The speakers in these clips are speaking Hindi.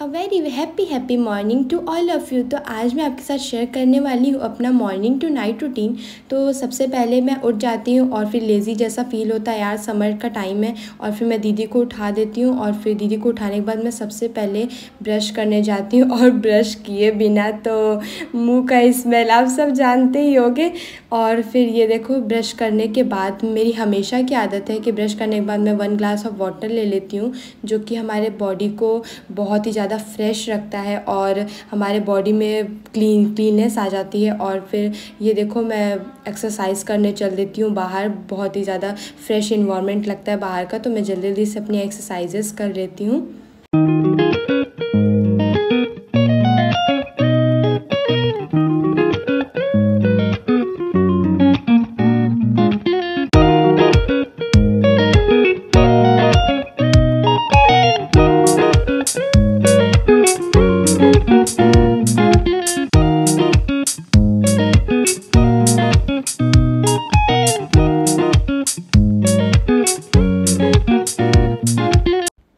A very happy happy morning to all of you. तो आज मैं आपके साथ शेयर करने वाली हूँ अपना मॉर्निंग टू नाइट रूटीन। तो सबसे पहले मैं उठ जाती हूँ और फिर लेज़ी जैसा फ़ील होता है, यार समर का टाइम है, और फिर मैं दीदी को उठा देती हूँ और फिर दीदी को उठाने के बाद मैं सबसे पहले ब्रश करने जाती हूँ। और ब्रश किए बिना तो मुँह का स्मेल आप सब जानते ही होंगे। और फिर ये देखो, ब्रश करने के बाद मेरी हमेशा की आदत है कि ब्रश करने के बाद मैं 1 ग्लास ऑफ वाटर ले लेती हूँ, जो कि हमारे बॉडी को बहुत ही ज़्यादा फ्रेश रखता है और हमारे बॉडी में क्लीननेस आ जाती है। और फिर ये देखो, मैं एक्सरसाइज करने चल देती हूँ बाहर। बहुत ही ज़्यादा फ्रेश इन्वायरमेंट लगता है बाहर का, तो मैं जल्दी जल्दी से अपनी एक्सरसाइजेस कर लेती हूँ।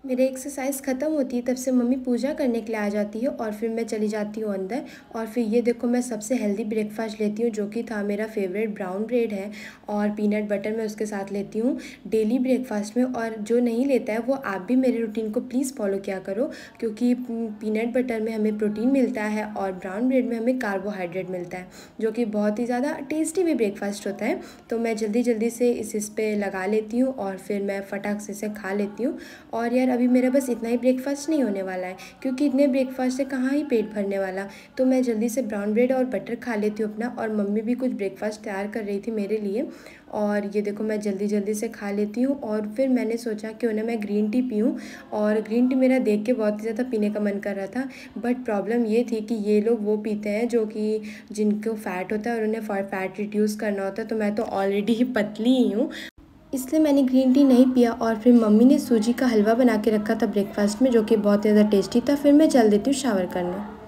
मेरी एक्सरसाइज ख़त्म होती है तब से मम्मी पूजा करने के लिए आ जाती है और फिर मैं चली जाती हूँ अंदर। और फिर ये देखो, मैं सबसे हेल्दी ब्रेकफास्ट लेती हूँ, जो कि था मेरा फेवरेट ब्राउन ब्रेड है और पीनट बटर मैं उसके साथ लेती हूँ डेली ब्रेकफास्ट में। और जो नहीं लेता है वो आप भी मेरे रूटीन को प्लीज़ फॉलो किया करो, क्योंकि पीनट बटर में हमें प्रोटीन मिलता है और ब्राउन ब्रेड में हमें कार्बोहाइड्रेट मिलता है, जो कि बहुत ही ज़्यादा टेस्टी भी ब्रेकफास्ट होता है। तो मैं जल्दी जल्दी से इस पे लगा लेती हूँ और फिर मैं फटाक से इसे खा लेती हूँ। और यार अभी मेरा बस इतना ही ब्रेकफास्ट नहीं होने वाला है, क्योंकि इतने ब्रेकफास्ट से कहाँ ही पेट भरने वाला। तो मैं जल्दी से ब्राउन ब्रेड और बटर खा लेती हूँ अपना, और मम्मी भी कुछ ब्रेकफास्ट तैयार कर रही थी मेरे लिए। और ये देखो, मैं जल्दी जल्दी से खा लेती हूँ। और फिर मैंने सोचा क्यों ना मैं ग्रीन टी पीऊँ, और ग्रीन टी मेरा देख के बहुत ही ज़्यादा पीने का मन कर रहा था। बट प्रॉब्लम ये थी कि ये लोग वो पीते हैं जो कि जिनको फ़ैट होता है और उन्हें फ़ैट रिड्यूस करना होता है। तो मैं तो ऑलरेडी ही पतली ही हूँ, इसलिए मैंने ग्रीन टी नहीं पिया। और फिर मम्मी ने सूजी का हलवा बना के रखा था ब्रेकफास्ट में, जो कि बहुत ज़्यादा टेस्टी था। फिर मैं चल देती हूँ शावर करने।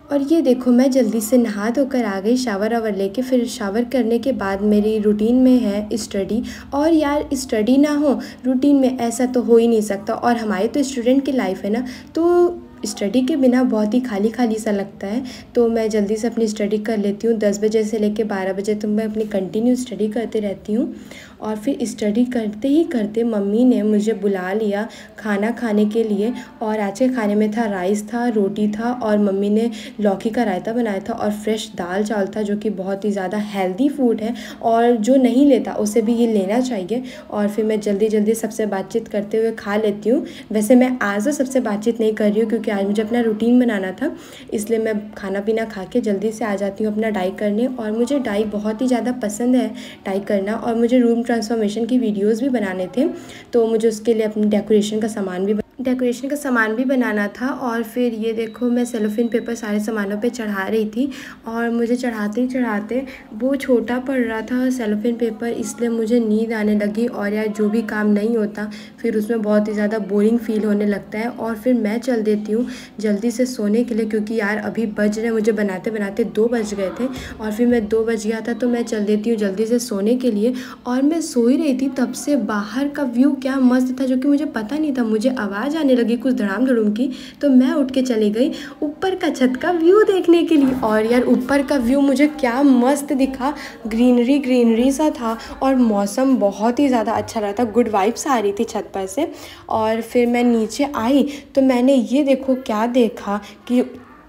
और ये देखो, मैं जल्दी से नहा धोकर आ गई शावर वावर लेके। फिर शावर करने के बाद मेरी रूटीन में है स्टडी। और यार स्टडी ना हो रूटीन में, ऐसा तो हो ही नहीं सकता। और हमारी तो स्टूडेंट की लाइफ है ना, तो स्टडी के बिना बहुत ही खाली खाली सा लगता है। तो मैं जल्दी से अपनी स्टडी कर लेती हूँ। 10 बजे से लेकर 12 बजे तक मैं अपनी कंटिन्यू स्टडी करते रहती हूँ। और फिर स्टडी करते ही करते मम्मी ने मुझे बुला लिया खाना खाने के लिए। और आज के खाने में था राइस था, रोटी था, और मम्मी ने लौकी का रायता बनाया था और फ्रेश दाल चावल था, जो कि बहुत ही ज़्यादा हेल्दी फूड है और जो नहीं लेता उसे भी ये लेना चाहिए। और फिर मैं जल्दी जल्दी सबसे बातचीत करते हुए खा लेती हूँ। वैसे मैं आज तो सबसे बातचीत नहीं कर रही हूँ, क्योंकि आज मुझे अपना रूटीन बनाना था, इसलिए मैं खाना पीना खा के जल्दी से आ जाती हूँ अपना डाई करने। और मुझे डाई बहुत ही ज़्यादा पसंद है, डाई करना। और मुझे रूम ट्रांसफॉर्मेशन की वीडियोस भी बनाने थे, तो मुझे उसके लिए अपनी डेकोरेशन का सामान भी बनाना था। और फिर ये देखो, मैं सेलोफिन पेपर सारे सामानों पे चढ़ा रही थी, और मुझे चढ़ाते ही चढ़ाते वो छोटा पड़ रहा था सेलोफिन पेपर, इसलिए मुझे नींद आने लगी। और यार जो भी काम नहीं होता फिर उसमें बहुत ही ज़्यादा बोरिंग फील होने लगता है। और फिर मैं चल देती हूँ जल्दी से सोने के लिए, क्योंकि यार अभी बज रहे, मुझे बनाते बनाते 2 बज गए थे। और फिर मैं 2 बज गया था, तो मैं चल देती हूँ जल्दी से सोने के लिए। और मैं सो ही रही थी, तब से बाहर का व्यू क्या मस्त था, जो कि मुझे पता नहीं था। मुझे आवाज़ आने लगी कुछ धड़ाम धड़ूम की, तो मैं उठ के चली गई ऊपर का छत का व्यू देखने के लिए। और यार ऊपर का व्यू मुझे क्या मस्त दिखा, ग्रीनरी ग्रीनरी सा था और मौसम बहुत ही ज़्यादा अच्छा रहा था, गुड वाइब्स आ रही थी छत पर से। और फिर मैं नीचे आई तो मैंने ये देखो क्या देखा कि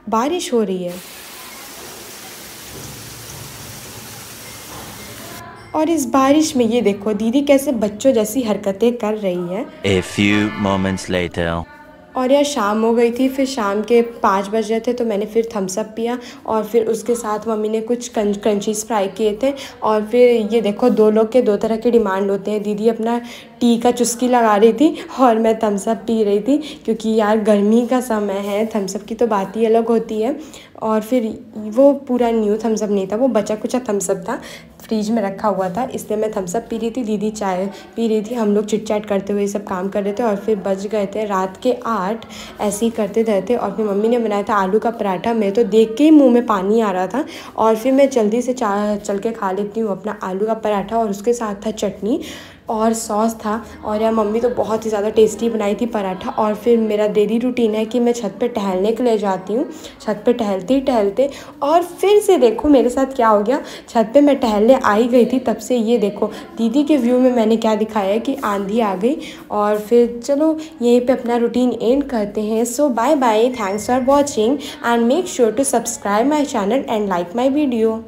बारिश हो रही है। और इस बारिश में ये देखो दीदी कैसे बच्चों जैसी हरकतें कर रही है। A few moments later. और यार शाम हो गई थी, फिर शाम के 5 बज रहे थे, तो मैंने फिर थम्स अप पिया। और फिर उसके साथ मम्मी ने कुछ क्रंचीज़ फ्राई किए थे। और फिर ये देखो, 2 लोग के 2 तरह के डिमांड होते हैं। दीदी अपना टी का चुस्की लगा रही थी और मैं थम्स अप पी रही थी, क्योंकि यार गर्मी का समय है, थम्स अप की तो बात ही अलग होती है। और फिर वो पूरा न्यू थम्स अप नहीं था, वो बचा कुचा थम्स अप था, फ्रीज में रखा हुआ था, इसलिए मैं थम्स अप पी रही थी, दीदी चाय पी रही थी। हम लोग चिट चैट करते हुए सब काम कर रहे थे। और फिर बज गए थे रात के 8, ऐसे ही करते रहते। और फिर मम्मी ने बनाया था आलू का पराठा, मेरे तो देख के ही मुँह में पानी आ रहा था। और फिर मैं जल्दी से चल के खा लेती हूँ अपना आलू का पराठा, और उसके साथ था चटनी। और सॉस था। और यार मम्मी तो बहुत ही ज़्यादा टेस्टी बनाई थी पराठा। और फिर मेरा डेली रूटीन है कि मैं छत पे टहलने के लिए जाती हूँ। छत पे टहलते ही टहलते और फिर से देखो मेरे साथ क्या हो गया, छत पे मैं टहलने आई गई थी, तब से ये देखो दीदी के व्यू में मैंने क्या दिखाया है कि आंधी आ गई। और फिर चलो यहीं पे अपना रूटीन एंड करते हैं। So bye bye, thanks for watching and make sure to subscribe my channel and like my video.